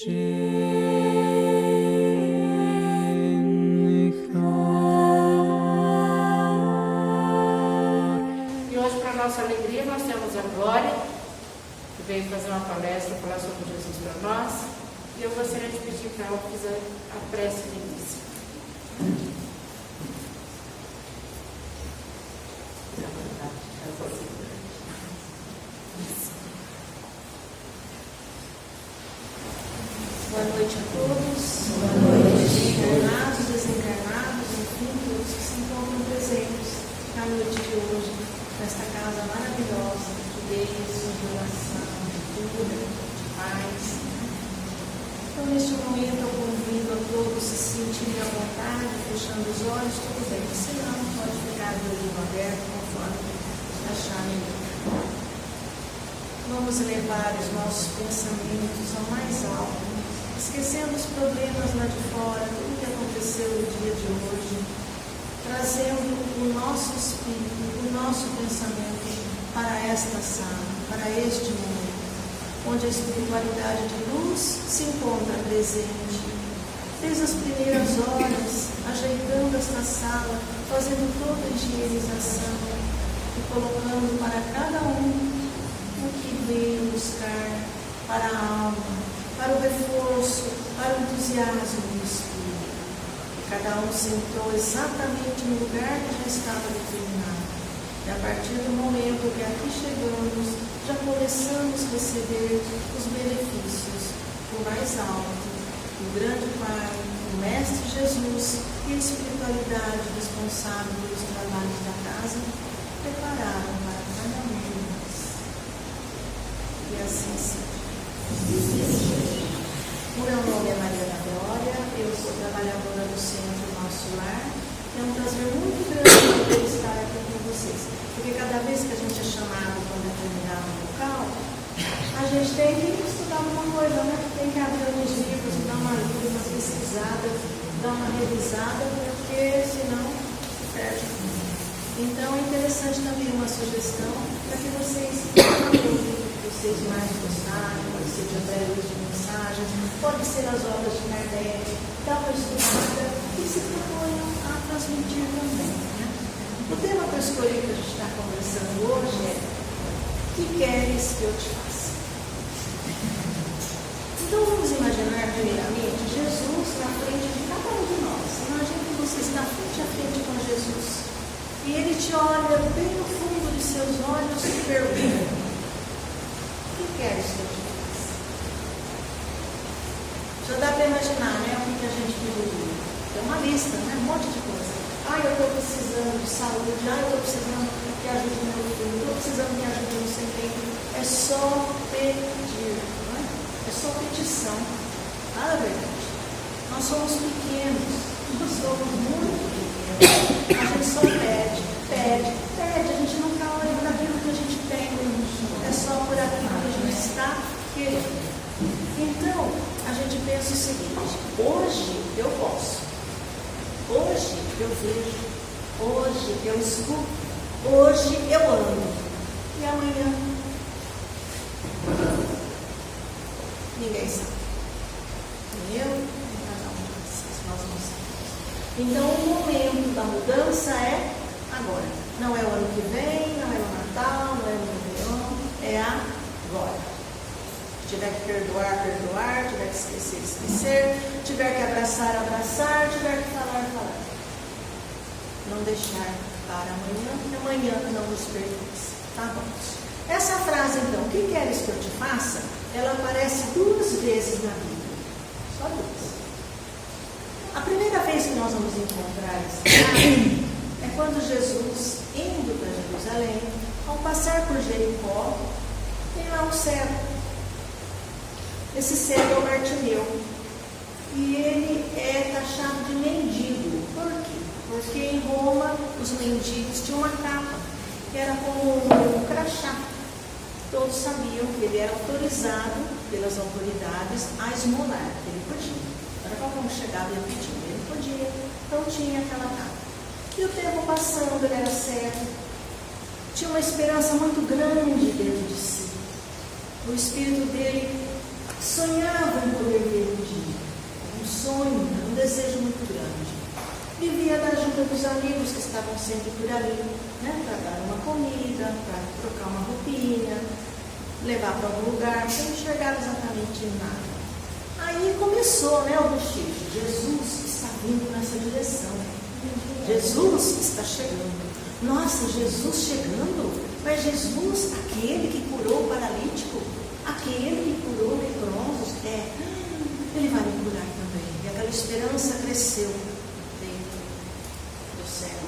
hoje, para nossa alegria, nós temos a Glória, que veio fazer uma palestra, falar sobre Jesus para nós. E eu gostaria de pedir para ela fazer a prece de início. Boa noite a todos. Boa noite. Encarnados, desencarnados, enfim, todos que se encontram presentes na noite de hoje, nesta casa maravilhosa de bênção, de oração, de cura, de paz. Então, neste momento, eu convido a todos se sentirem à vontade, fechando os olhos, tudo bem. Se não, pode ficar de olho aberto, conforme acharem melhor. Vamos levar os nossos pensamentos ao mais alto, esquecendo os problemas lá de fora, tudo que aconteceu no dia de hoje, trazendo o nosso espírito, o nosso pensamento para esta sala, para este momento, onde a espiritualidade de luz se encontra presente. Desde as primeiras horas, ajeitando esta sala, fazendo toda a higienização e colocando para cada um o que veio buscar para a alma, para o reforço, para o entusiasmo do Espírito. E cada um sentou exatamente no lugar que já estava determinado. E a partir do momento que aqui chegamos, já começamos a receber os benefícios do mais alto, do grande Pai, do Mestre Jesus e a espiritualidade responsável pelos trabalhos da casa, prepararam para cada um de nós. E assim seja. O meu nome é Maria da Glória, eu sou trabalhadora do Centro Nosso Lar. É um prazer muito grande poder estar aqui com vocês, porque cada vez que a gente é chamado para um determinado local, a gente tem que estudar alguma coisa, né? Tem que abrir alguns livros, dar uma lida, uma pesquisada, dar uma revisada, porque senão se perde. Então é interessante também uma sugestão para que vocês vocês mais gostarem, pode ser de através de mensagens, pode ser as obras de Kardec, dá uma estudada e se proponham a transmitir também. Né? O tema que eu escolhi que a gente está conversando hoje é: que queres que eu te faça? Então vamos imaginar primeiramente Jesus na frente de cada um de nós. Imagine que você está frente a frente com Jesus e Ele te olha bem no fundo de seus olhos e pergunta: o que queres que eu te faça? Já dá para imaginar, né? O que a gente pediu? Tem uma lista, né? Um monte de coisa. Eu estou precisando de saúde. Eu estou precisando que ajude meu filho. Estou precisando que ajude no seu tempo. É só pedir, não é? É só petição. Nada verdade. Nós somos pequenos. Nós somos muito pequenos. A gente só pede. A gente nunca olha para aquilo que a gente tem. É só por aquilo que a gente está querendo. Então, a gente pensa o seguinte: hoje eu posso, hoje eu vejo, hoje eu escuto, hoje eu ando, e amanhã ninguém sabe. Nem eu, nem cada um de vocês, nós não sabemos. Então, o momento da mudança é agora. Não é o ano que vem, não é o Natal, não é o Réveillon, é agora. Se tiver que perdoar, tiver que esquecer, tiver que abraçar, tiver que falar. Não deixar para amanhã, porque amanhã não nos pertence. Tá bom? Essa frase, então, o que queres que eu te faça? Ela aparece 2 vezes na Bíblia. Só 2. A primeira vez que nós vamos encontrar esse frase é quando Jesus, indo para Jerusalém, ao passar por Jericó, tem lá um cego. Esse cego é o Bartimeu. E ele é taxado de mendigo. Por quê? Porque em Roma os mendigos tinham uma capa, que era como um crachá. Todos sabiam que ele era autorizado pelas autoridades a esmolar. Ele podia. Era como chegava e pedia. Ele podia. Então tinha aquela capa. E o tempo passando, ele era cego. Tinha uma esperança muito grande dentro de si. O espírito dele sonhava em poder ver sonho, um desejo muito grande. Vivia da ajuda dos amigos que estavam sempre por ali, né, para dar uma comida, para trocar uma roupinha, levar para algum lugar, sem enxergar exatamente nada. Aí começou, né, o bochicho. Jesus está vindo nessa direção. Jesus está chegando. Nossa, Jesus chegando? Mas Jesus, aquele que curou o paralítico, aquele que curou leprosos, ele vai me curar também. E aquela esperança cresceu dentro do céu.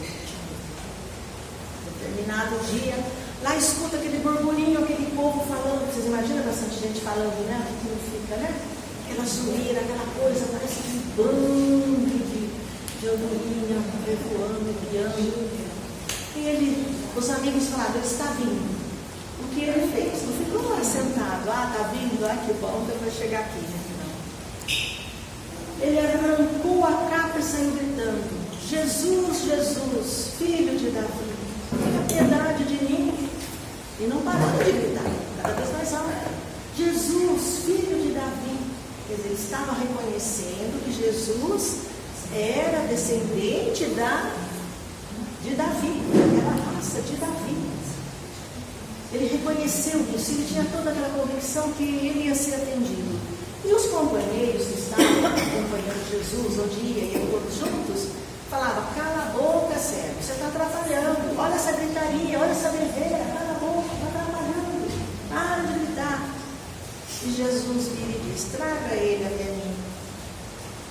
Determinado dia, lá escuta aquele burburinho, aquele povo falando. Vocês imaginam bastante gente falando, né? Que não fica, né? Aquela zoeira, aquela coisa, parece que um bando de andorinha voando, guiando. E os amigos falaram, ele está vindo. O que ele fez? Não ficou lá sentado, está vindo, que bom, então vai chegar aqui. Não. Ele arrancou a capa e saiu gritando, Jesus, Jesus, filho de Davi, tenha piedade de mim. E não parava de gritar, cada vez mais alto. Jesus, filho de Davi. Quer dizer, ele estava reconhecendo que Jesus era descendente de Davi, daquela raça de Davi. Ele reconheceu isso, ele tinha toda aquela convicção que ele ia ser atendido. E os companheiros que estavam acompanhando Jesus um dia, e todos juntos, falavam, cala a boca, servo, você está atrapalhando, olha essa gritaria, olha essa berreira, cala a boca, está atrapalhando, para de gritar. E Jesus vira e diz, traga ele até mim.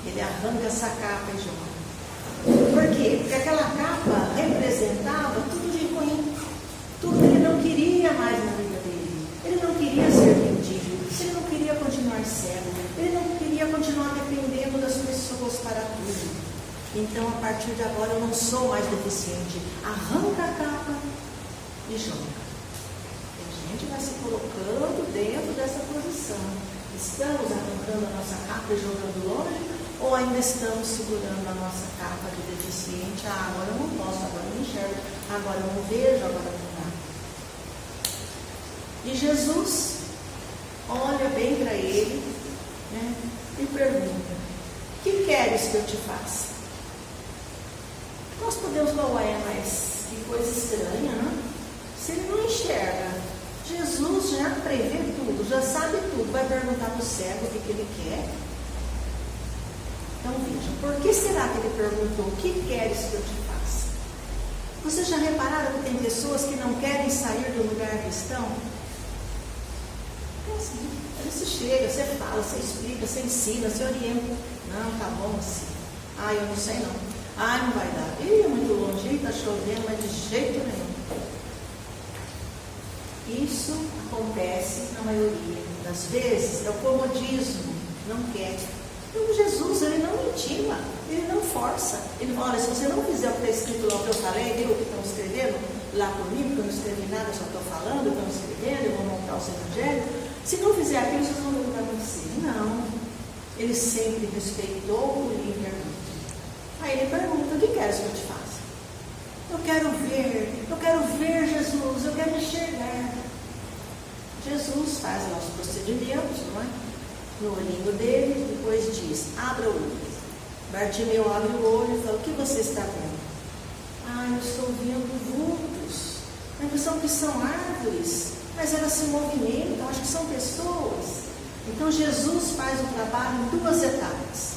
Ele arranca essa capa e joga. Por quê? Porque aquela capa representava tudo de ruim, tudo que ele não queria mais na vida dele. Ele não queria ser mendigo, ele não queria continuar cego, ele não queria continuar dependendo das pessoas para tudo. Então, a partir de agora, eu não sou mais deficiente. Arranca a capa e joga. A gente vai se colocando dentro dessa posição. Estamos arrancando a nossa capa e jogando longe? Ou ainda estamos segurando a nossa capa de deficiente? Agora eu não posso, agora eu não enxergo, agora eu não vejo, agora eu não dá. E Jesus olha bem para ele, né, e pergunta, que queres que eu te faça? Nós podemos falar, mas que coisa estranha, né? Se ele não enxerga, Jesus já prevê tudo, já sabe tudo, vai perguntar para o cego o que ele quer. Então vejam, por que será que ele perguntou, o que queres que eu te faça? Vocês já repararam que tem pessoas que não querem sair do lugar que estão? É assim, você chega, você fala, você explica, você ensina, você orienta. Não, tá bom assim. Eu não sei não. Não vai dar. É muito longe, está chovendo, mas de jeito nenhum. Isso acontece na maioria das vezes, é o comodismo, não quer. Então Jesus, ele não intima, ele não força. Ele fala, olha, se você não fizer o que está escrito lá, o que eu falei, viu o que estão escrevendo lá por mim, porque eu não escrevi nada, eu só estou falando, estão escrevendo, eu vou montar os evangelhos. Se não fizer aquilo, vocês vão ver o que vai acontecer. Não. Ele sempre respeitou o livre-arbítrio. Aí ele pergunta, o que queres que eu te faça? Eu quero ver Jesus, eu quero enxergar. Jesus faz lá os procedimentos, não é? No olhinho dele, depois diz, abra o olho. Bartimeu abre o olho e fala, o que você está vendo? Eu estou vendo vultos. A impressão que são árvores, mas elas se movimentam, acho que são pessoas. Então Jesus faz o trabalho em duas etapas.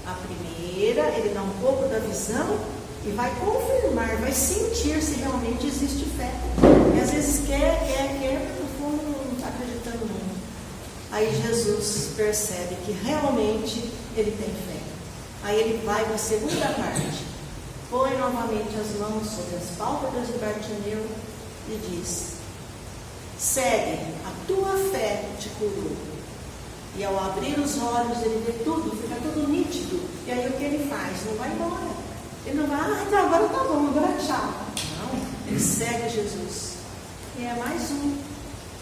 A primeira, ele dá um pouco da visão e vai confirmar, vai sentir se realmente existe fé. E às vezes quer, mas no fundo não está acreditando muito. Aí Jesus percebe que realmente ele tem fé. Aí ele vai para a segunda parte, põe novamente as mãos sobre as pálpebras de Bartimeu e diz, segue, a tua fé te curou. E ao abrir os olhos ele vê tudo, fica tudo nítido. E aí o que ele faz? Não vai embora. Ele não vai, então agora tá bom, agora tchau. Não, ele segue Jesus. E é mais um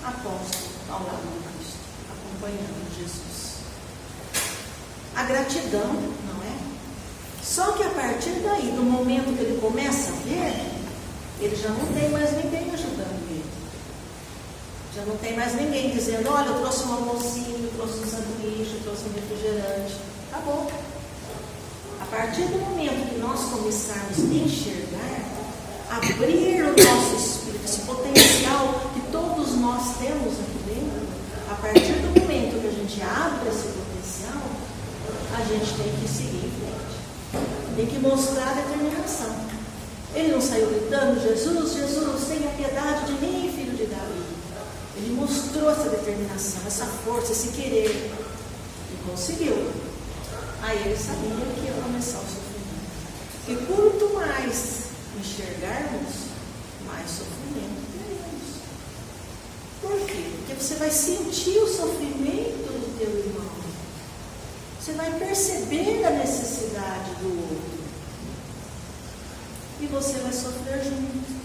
apóstolo ao lado de Cristo, acompanhando Jesus. A gratidão, não é? Só que a partir daí, do momento que ele começa a ver, ele já não tem mais ninguém ajudando ele. Já não tem mais ninguém dizendo, olha, eu trouxe um almocinho, eu trouxe um sanduíche, eu trouxe um refrigerante. Acabou. partir do momento que nós começarmos a enxergar, abrir o nosso espírito, esse potencial que todos nós temos aqui dentro, a partir do momento que a gente abre esse potencial, a gente tem que seguir em frente. Tem que mostrar a determinação. Ele não saiu gritando: Jesus, Jesus, tenha piedade de mim, filho de Davi. Ele mostrou essa determinação, essa força, esse querer. E conseguiu. Aí ele sabia que ia começar o sofrimento. E quanto mais enxergarmos, mais sofrimento teremos. Por quê? Porque você vai sentir o sofrimento do teu irmão. Você vai perceber a necessidade do outro. E você vai sofrer junto.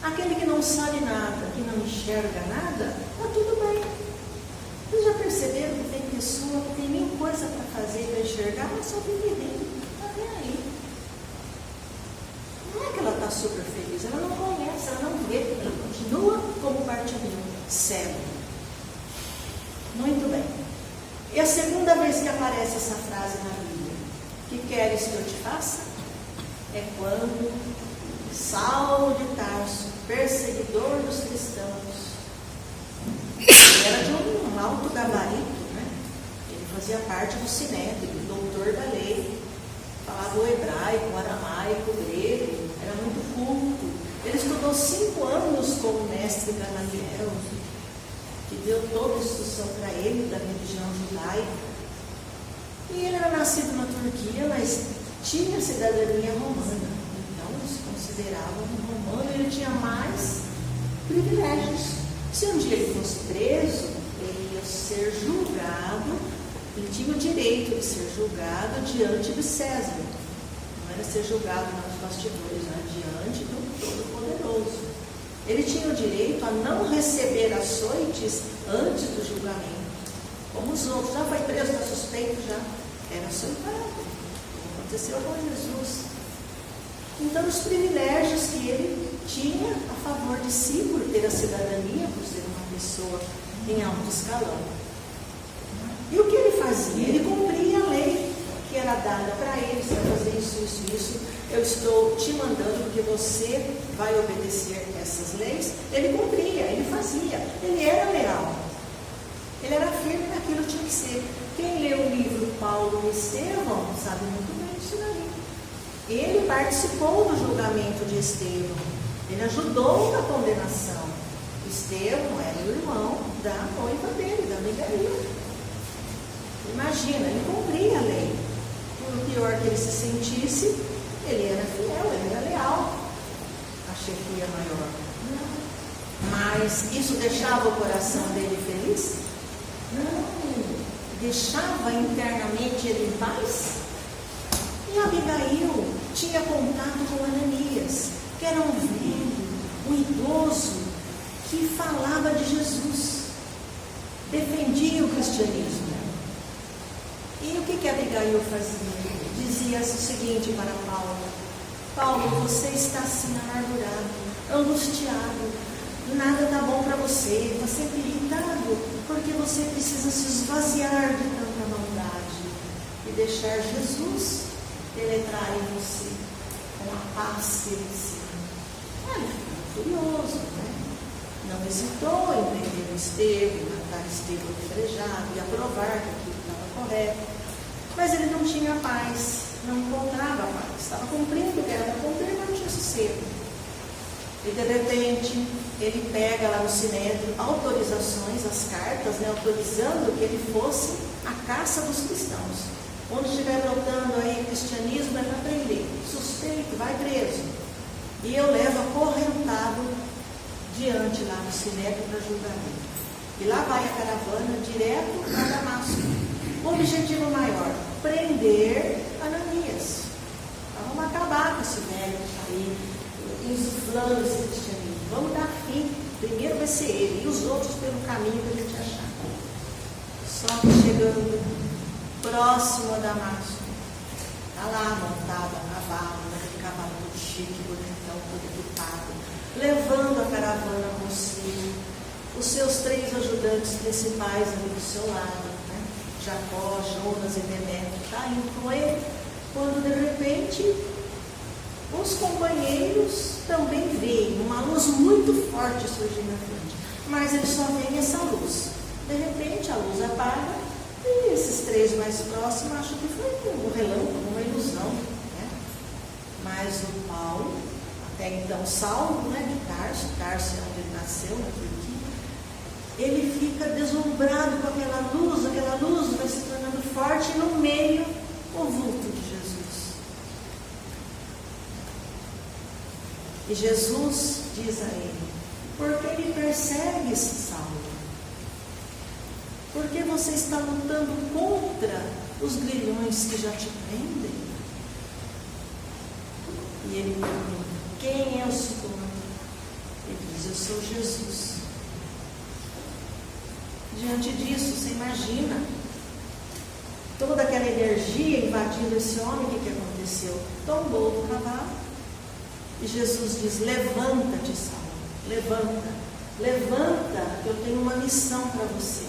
Aquele que não sabe nada, que não enxerga nada, está tudo bem. Vocês já perceberam que tem pessoa que tem mil coisas para fazer, para enxergar, mas só vive dentro, não está nem aí. Não é que ela está super feliz, ela não conhece, ela não vê, ela continua como partidinho, cego. Muito bem. E a segunda vez que aparece essa frase na Bíblia, que queres que eu te faça? É quando Saulo de Tarso, perseguidor dos cristãos, era de um alto gabarito, né? Ele fazia parte do sinédrio, doutor da lei, falava o hebraico, o aramaico, o grego, era muito culto. Ele estudou 5 anos com o mestre Gamaliel, que deu toda a instrução para ele da religião judaica. E ele era nascido na Turquia, mas tinha cidadania romana. Então, se considerava um romano, ele tinha mais privilégios. Se um dia ele fosse preso, ele ia ser julgado, ele tinha o direito de ser julgado diante de César. Não era ser julgado nos bastidores, era diante do Todo-Poderoso. Ele tinha o direito a não receber açoites antes do julgamento. Como os outros, já foi preso, está suspeito, já era açoitado. Aconteceu com Jesus. Então, os privilégios que ele tinha a favor de si, por ter a cidadania, por ser uma pessoa em alto escalão. E o que ele fazia? Ele cumpria a lei que era dada para ele: você vai fazer isso, isso, isso, eu estou te mandando porque você vai obedecer essas leis. Ele cumpria, ele fazia, ele era leal, ele era firme naquilo que tinha que ser. Quem lê o livro Paulo e Estevão sabe muito bem disso daí. Ele participou do julgamento de Estevão, ele ajudou na condenação. Estevão era o irmão da noiva dele, da Abigail. Imagina, ele cumpria a lei. Por pior que ele se sentisse, ele era fiel, ele era leal à chefia maior. Mas isso deixava o coração dele feliz? Não. Deixava internamente ele em paz? E Abigail tinha contato com Ananias, que era um velho, um idoso, que falava de Jesus, defendia o cristianismo. E o que Abigail fazia? Dizia o seguinte para Paulo: Paulo, você está assim amargurado, angustiado, nada está bom para você, está sempre irritado, porque você precisa se esvaziar de tanta maldade e deixar Jesus penetrar em você com a paz que ele ensina. Ele ficou furioso, né? Não hesitou em prender Estevão, matar Estevão apedrejado e aprovar que aquilo estava correto. Mas ele não tinha paz, não encontrava paz. Estava cumprindo o que era para cumprir, mas não tinha sossego. E de repente, ele pega lá no Sinédrio autorizações, as cartas, né, autorizando que ele fosse à caça dos cristãos. Onde estiver brotando aí cristianismo é para prender. Suspeito, vai preso. E eu levo acorrentado diante lá no Sinédrio para julgamento. E lá vai a caravana direto para Damasco. O objetivo maior: prender Ananias. Então, vamos acabar com esse velho que está aí, insuflando esse cristianismo. Vamos dar fim. Primeiro vai ser ele, e os outros pelo caminho que a gente achar. Só que chegando próximo a Damasco, está lá montado a cavalo, aquele cavalo todo chique, bonitão, todo equipado, levando a caravana consigo, os seus 3 ajudantes principais ali do seu lado, né? Jacó, Jonas e Demétrio, está indo com ele. quando de repente os companheiros também veem uma luz muito forte surgir na frente, mas eles só veem essa luz. De repente a luz apaga e esses três mais próximos acham que foi um relâmpago, uma ilusão, né? Mas o Paulo, até então Saulo, né, de Tarso é onde ele nasceu, na Turquia, ele fica deslumbrado com aquela luz vai se tornando forte, e no meio o vulto de Jesus. E Jesus diz a ele: por que me persegues, Saulo? Por que você está lutando contra os grilhões que já te prendem? E ele pergunta: quem é o Senhor? Ele diz: eu sou Jesus. Diante disso, você imagina toda aquela energia invadindo esse homem. O que aconteceu? Tombou do cavalo. E Jesus diz: levanta-te, Saulo, levanta, que eu tenho uma missão para você.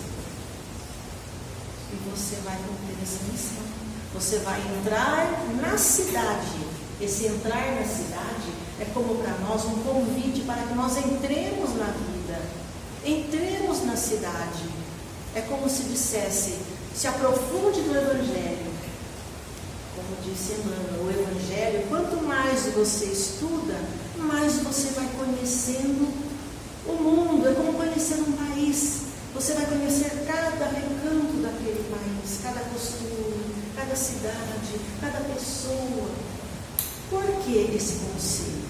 E você vai cumprir essa missão. Você vai entrar na cidade. Esse entrar na cidade é como para nós um convite para que nós entremos na vida, entremos na cidade. É como se dissesse: se aprofunde no Evangelho. Como disse Emmanuel, o Evangelho, quanto mais você estuda, mais você vai conhecendo o mundo. É como conhecer um país. Você vai conhecer cada recanto daquele país, cada costume, cada cidade, cada pessoa. Por que esse conselho?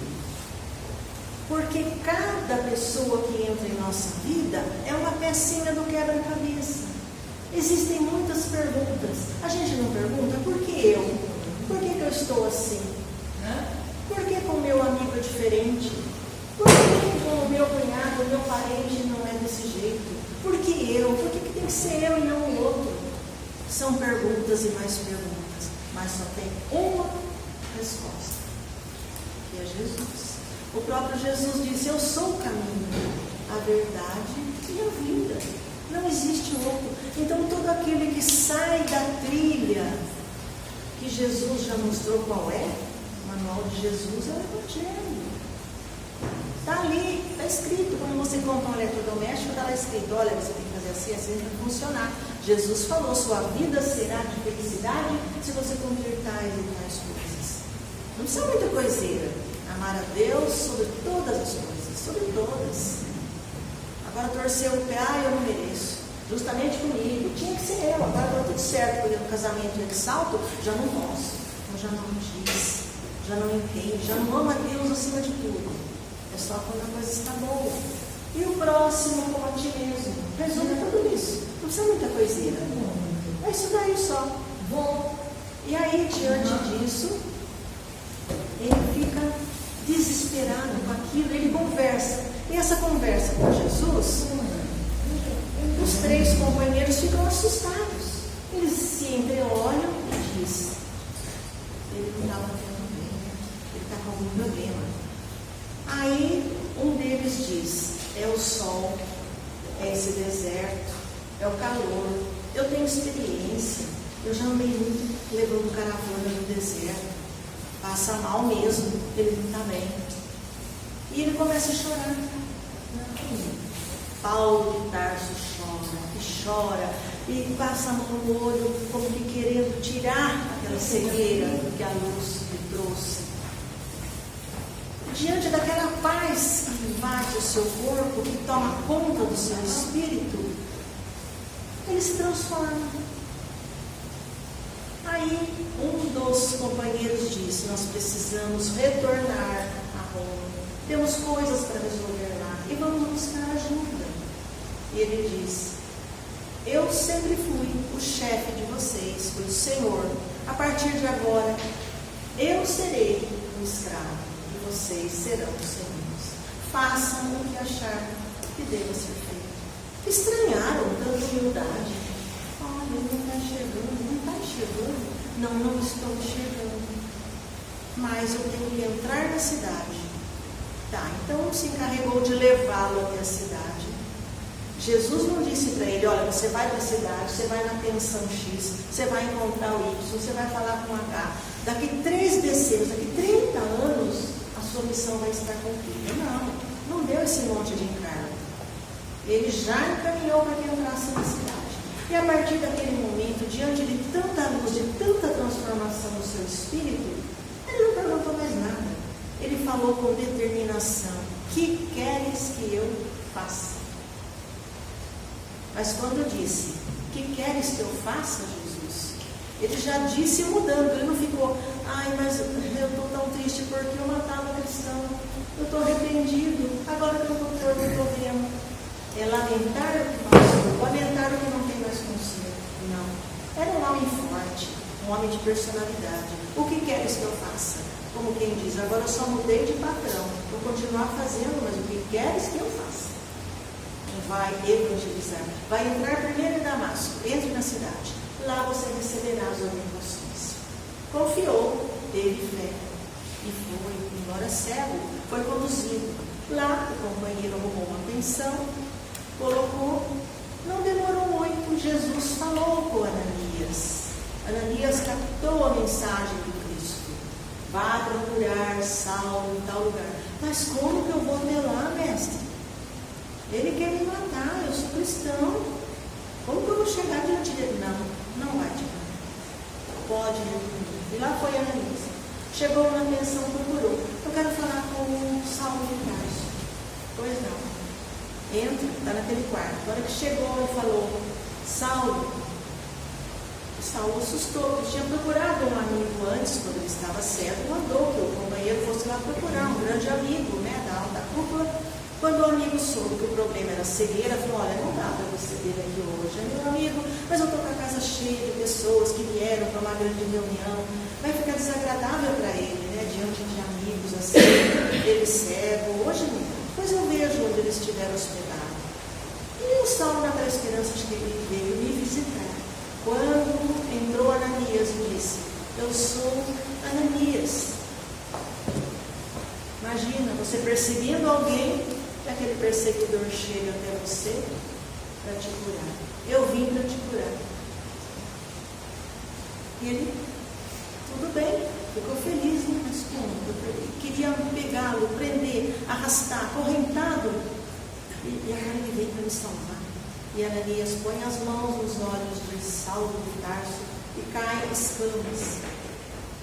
Porque cada pessoa que entra em nossa vida é uma pecinha do quebra-cabeça. Existem muitas perguntas. A gente não pergunta: por que eu? Por que eu estou assim? Por que com o meu amigo é diferente? Por que com o meu cunhado, o meu parente não é desse jeito? Por que eu? Por que tem que ser eu e não o outro? São perguntas e mais perguntas, mas só tem uma resposta, que é Jesus. O próprio Jesus disse: eu sou o caminho, a verdade e a vida. Não existe outro. Então todo aquele que sai da trilha que Jesus já mostrou qual é, o manual de Jesus é o Evangelho. Está ali, está escrito. Quando você compra um eletrodoméstico, está lá escrito: olha, você tem que fazer assim para funcionar. Jesus falou: sua vida será de felicidade se você cumprir tais e tais coisas. Não precisa muita coiseira. Amar a Deus sobre todas as coisas, sobre todas. Agora torcer o pé: eu não mereço. Justamente comigo, tinha que ser eu. Agora está tudo certo, porque no casamento de salto, já não posso. Eu já não diz, já não entende, já não ama a Deus acima de tudo. É só quando a coisa está boa. E o próximo como a ti mesmo. Resume tudo isso. Não precisa muita coiseira. É isso daí só. Vou. E aí, diante disso, ele fica desesperado com aquilo. Ele conversa. E essa conversa com Jesus, os três companheiros ficam assustados. Eles se entreolham e dizem: ele não estava vendo bem, ele está com algum problema. Aí um deles diz: é o sol, é esse deserto, é o calor. Eu tenho experiência, eu já andei muito levando caravana no deserto. Passa mal mesmo, ele não está bem. E ele começa a chorar. Paulo de Tarso chora e passa a mão no olho, como que querendo tirar aquela cegueira que a luz lhe trouxe. Diante daquela paz que invade o seu corpo, que toma conta do seu espírito, ele se transforma. Aí um dos companheiros disse: nós precisamos retornar a Roma, temos coisas para resolver lá e vamos buscar ajuda. E ele diz: eu sempre fui o chefe de vocês, fui o Senhor. A partir de agora, eu serei um escravo e vocês serão os senhores. Façam o que achar que deva ser feito. Estranharam tanta humildade. Olha, ele não está enxergando, não está enxergando. Não estou enxergando. Mas eu tenho que entrar na cidade. Tá, então se encarregou de levá-lo até a cidade. Jesus não disse para ele, olha, você vai para a cidade, você vai na pensão X, você vai encontrar o Y, você vai falar com o H. Daqui 3 decênios, daqui 30 anos, a sua missão vai estar cumprida. Não deu esse monte de encargo. Ele já encaminhou para que entrasse na cidade. E a partir daquele momento, diante de tanta luz, de tanta transformação no seu espírito, ele não perguntou mais nada. Ele falou com determinação, que queres que eu faça? Mas quando disse, que queres que eu faça, Jesus? Ele já disse mudando, ele não ficou, ai, mas eu estou tão triste porque eu matava cristão, eu estou arrependido, agora que eu estou torto, eu estou vendo. É lamentar o que passou, lamentar o que não tem mais conserto. Não. Era um homem forte, um homem de personalidade. O que queres que eu faça? Como quem diz, agora eu só mudei de patrão, vou continuar fazendo, mas o que queres que eu faça? Vai evangelizar, vai entrar primeiro em Damasco, entre na cidade, lá você receberá as orientações. Confiou, teve fé e foi, embora cego, foi conduzido. Lá o companheiro arrumou uma pensão, colocou, não demorou muito, Jesus falou com Ananias. Ananias captou a mensagem do Cristo. Vá procurar Saulo em tal lugar. Mas como que eu vou até lá, mestre? Ele quer me matar, eu sou cristão. Como que eu vou chegar diante dele? Não vai te matar. Pode ir comigo. E lá foi Ananias. Chegou na pensão, procurou. Eu quero falar com o Saulo de Tarso. Pois não. Entra, está naquele quarto. Na hora que chegou, ele falou, Saulo. Saulo assustou, ele tinha procurado um amigo antes, quando ele estava cego, mandou que o companheiro fosse lá procurar, um grande amigo, né, da alta cúpula. Quando o amigo soube que o problema era cegueira, falou, olha, não dá para você vir aqui hoje, é meu amigo, mas eu estou com a casa cheia de pessoas que vieram para uma grande reunião, vai ficar desagradável para ele, né, diante de amigos assim, ele cego, hoje não, pois eu vejo onde ele estiver hospedado. E o Saulo, naquela esperança de que ele veio me visitar. Quando entrou Ananias e disse, eu sou Ananias. Imagina, você perseguindo alguém, e aquele perseguidor chega até você para te curar. Eu vim para te curar. E ele, tudo bem, ficou feliz, né? Mas como? Queria pegá-lo, prender, arrastar, acorrentado. E agora ele veio para me salvar. E Ananias põe as mãos nos olhos de Saulo de Tarso e caem escamas.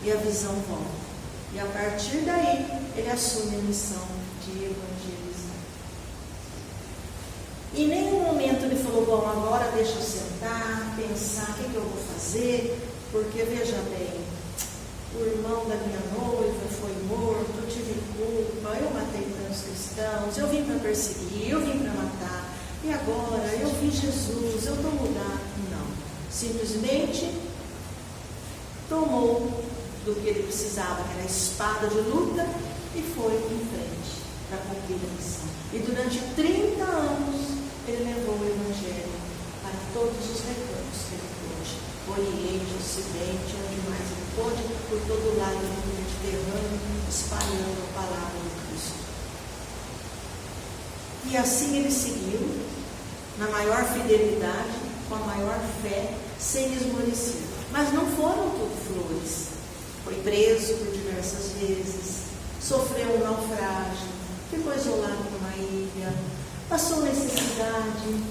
E a visão volta. E a partir daí, ele assume a missão de evangelizar. Em nenhum momento ele falou, bom, agora deixa eu sentar, pensar, o que eu vou fazer? Porque, veja bem, o irmão da minha noiva foi morto, eu tive culpa, eu matei tantos cristãos, eu vim para perseguir, eu vim para matar. E agora, eu vi Jesus, eu estou mudado. Não. Simplesmente tomou do que ele precisava, que era a espada de luta, e foi em frente para cumprir a missão. E durante 30 anos, ele levou o Evangelho para todos os recantos que ele pôde. Oriente, Ocidente, onde mais ele pôde, por todo lado do Mediterrâneo, espalhando a palavra de Cristo. E assim ele seguiu, na maior fidelidade, com a maior fé, sem esmorecer. Mas não foram tudo flores. Foi preso por diversas vezes, sofreu um naufrágio, ficou isolado numa ilha, passou necessidade,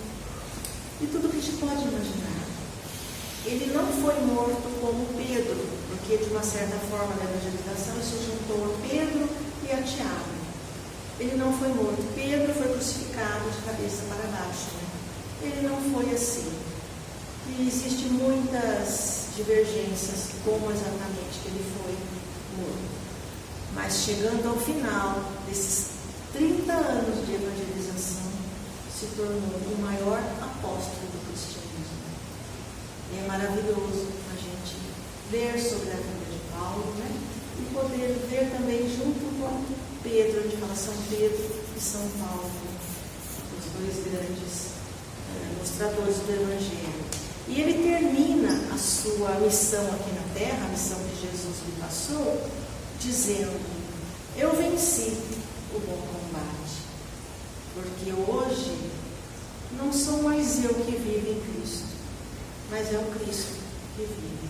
e tudo que a gente pode imaginar. Ele não foi morto como Pedro, porque de uma certa forma na evangelização isso juntou a Pedro e a Tiago. Ele não foi morto. Pedro foi crucificado de cabeça para baixo. Né? Ele não foi assim. E existem muitas divergências como exatamente que ele foi morto. Mas chegando ao final desses 30 anos de evangelização, se tornou o maior apóstolo do cristianismo. E é maravilhoso a gente ver sobre a vida de Paulo, né? E poder ver também junto com Pedro, onde fala São Pedro e São Paulo, os dois grandes mostradores do Evangelho. E ele termina a sua missão aqui na terra, a missão que Jesus lhe passou, dizendo, eu venci o bom combate, porque hoje não sou mais eu que vivo em Cristo, mas é o Cristo que vive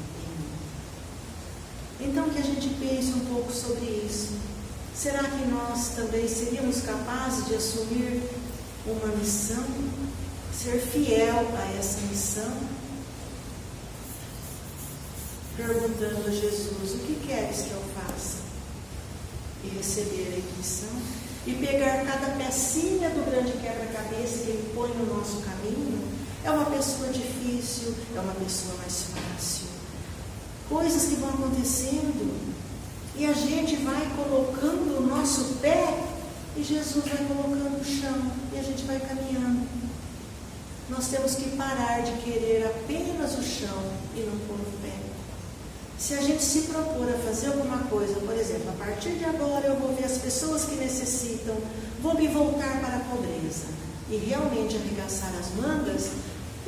em mim. Então que a gente pense um pouco sobre isso. Será que nós também seríamos capazes de assumir uma missão, ser fiel a essa missão? Perguntando a Jesus, o que queres que eu faça? E receber a intuição, e pegar cada pecinha do grande quebra-cabeça que Ele põe no nosso caminho. É uma pessoa difícil, é uma pessoa mais fácil. Coisas que vão acontecendo, e a gente vai colocando o nosso pé, e Jesus vai colocando o chão, e a gente vai caminhando. Nós temos que parar de querer apenas o chão e não pôr o pé. Se a gente se propor a fazer alguma coisa, por exemplo, a partir de agora eu vou ver as pessoas que necessitam, vou me voltar para a pobreza e realmente arregaçar as mangas,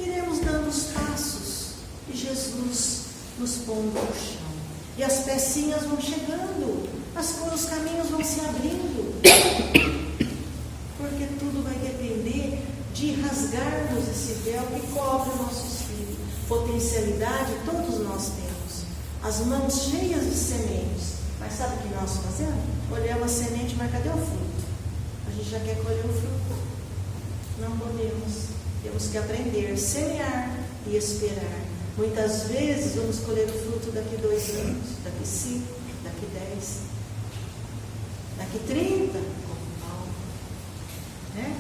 iremos dando os passos e Jesus nos pondo no chão. E as pecinhas vão chegando, os caminhos vão se abrindo, porque tudo vai depender de rasgarmos esse véu que cobre os nossos filhos. Potencialidade todos nós temos. As mãos cheias de sementes. Mas sabe o que nós fazemos? Olhamos a semente, mas cadê o fruto? A gente já quer colher o fruto. Não podemos. Temos que aprender a semear e esperar. Muitas vezes vamos colher o fruto daqui 2 anos, daqui 5, daqui 10, daqui 30, como Paulo. Né?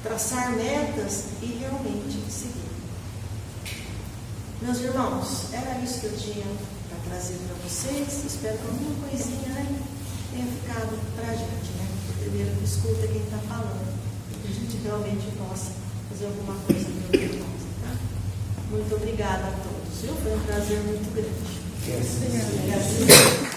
Traçar metas e realmente seguir. Meus irmãos, era isso que eu tinha para trazer para vocês. Espero que alguma coisinha tenha ficado para a gente, né? Primeiro que escuta quem está falando, que a gente realmente possa fazer alguma coisa pelo irmãos, tá? Muito obrigada a todos, viu? Foi um prazer muito grande. Obrigada.